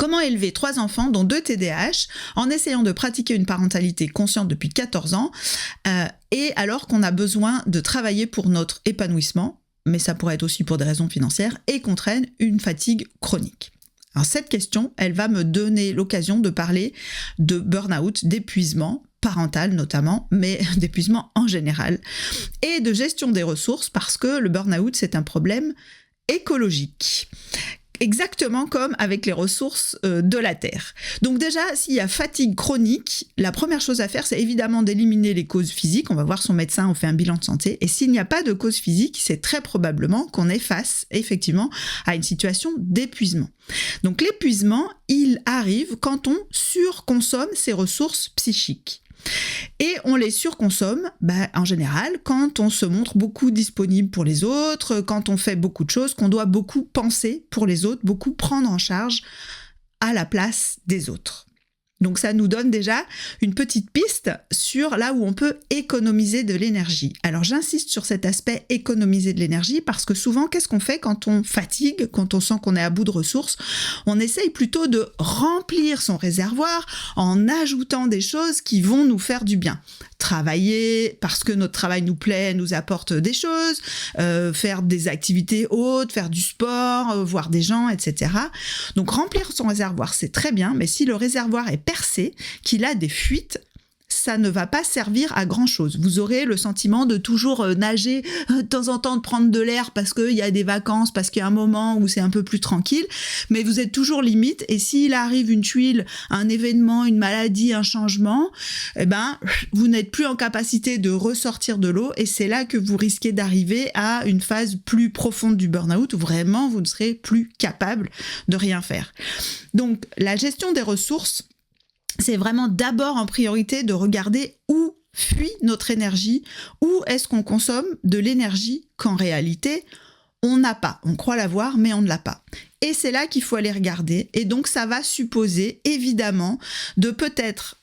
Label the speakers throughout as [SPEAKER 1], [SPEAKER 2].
[SPEAKER 1] Comment élever 3 enfants, dont 2 TDAH, en essayant de pratiquer une parentalité consciente depuis 14 ans, et alors qu'on a besoin de travailler pour notre épanouissement, mais ça pourrait être aussi pour des raisons financières, et qu'on traîne une fatigue chronique. Alors cette question, elle va me donner l'occasion de parler de burn-out, d'épuisement parental notamment, mais d'épuisement en général, et de gestion des ressources, parce que le burn-out, c'est un problème écologique. Exactement comme avec les ressources de la Terre. Donc déjà, s'il y a fatigue chronique, la première chose à faire, c'est évidemment d'éliminer les causes physiques. On va voir son médecin, on fait un bilan de santé. Et s'il n'y a pas de cause physique, c'est très probablement qu'on est face, effectivement, à une situation d'épuisement. Donc l'épuisement, il arrive quand on surconsomme ses ressources psychiques. Et on les surconsomme, en général, quand on se montre beaucoup disponible pour les autres, quand on fait beaucoup de choses, qu'on doit beaucoup penser pour les autres, beaucoup prendre en charge à la place des autres. Donc ça nous donne déjà une petite piste sur là où on peut économiser de l'énergie. Alors j'insiste sur cet aspect économiser de l'énergie parce que souvent, qu'est-ce qu'on fait quand on fatigue, quand on sent qu'on est à bout de ressources? On essaye plutôt de remplir son réservoir en ajoutant des choses qui vont nous faire du bien. Travailler parce que notre travail nous plaît, nous apporte des choses, faire des activités hautes, faire du sport, voir des gens, etc. Donc remplir son réservoir, c'est très bien, mais si le réservoir est percé, qu'il a des fuites, ça ne va pas servir à grand-chose. Vous aurez le sentiment de toujours nager, de temps en temps de prendre de l'air parce qu'il y a des vacances, parce qu'il y a un moment où c'est un peu plus tranquille, mais vous êtes toujours limite, et s'il arrive une tuile, un événement, une maladie, un changement, vous n'êtes plus en capacité de ressortir de l'eau, et c'est là que vous risquez d'arriver à une phase plus profonde du burn-out, où vraiment vous ne serez plus capable de rien faire. Donc la gestion des ressources, c'est vraiment d'abord en priorité de regarder où fuit notre énergie, où est-ce qu'on consomme de l'énergie qu'en réalité, on n'a pas. On croit l'avoir, mais on ne l'a pas. Et c'est là qu'il faut aller regarder. Et donc, ça va supposer, évidemment, de peut-être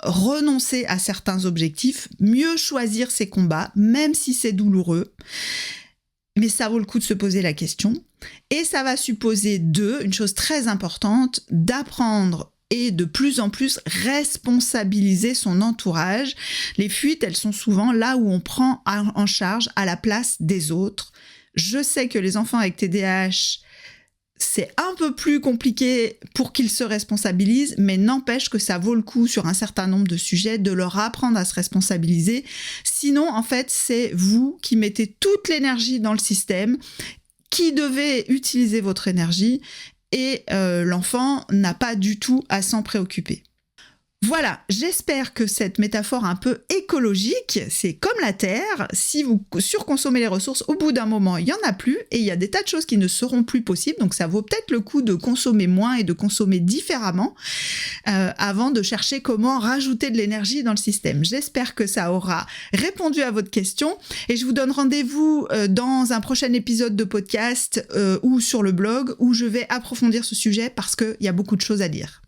[SPEAKER 1] renoncer à certains objectifs, mieux choisir ses combats, même si c'est douloureux. Mais ça vaut le coup de se poser la question. Et ça va supposer une chose très importante, d'apprendre et de plus en plus responsabiliser son entourage. Les fuites, elles sont souvent là où on prend en charge à la place des autres. Je sais que les enfants avec TDAH, c'est un peu plus compliqué pour qu'ils se responsabilisent, mais n'empêche que ça vaut le coup sur un certain nombre de sujets de leur apprendre à se responsabiliser. Sinon, en fait, c'est vous qui mettez toute l'énergie dans le système, qui devez utiliser votre énergie, et l'enfant n'a pas du tout à s'en préoccuper. Voilà, j'espère que cette métaphore un peu écologique, c'est comme la Terre, si vous surconsommez les ressources, au bout d'un moment, il n'y en a plus, et il y a des tas de choses qui ne seront plus possibles, donc ça vaut peut-être le coup de consommer moins et de consommer différemment, avant de chercher comment rajouter de l'énergie dans le système. J'espère que ça aura répondu à votre question, et je vous donne rendez-vous dans un prochain épisode de podcast ou sur le blog, où je vais approfondir ce sujet parce qu'il y a beaucoup de choses à dire.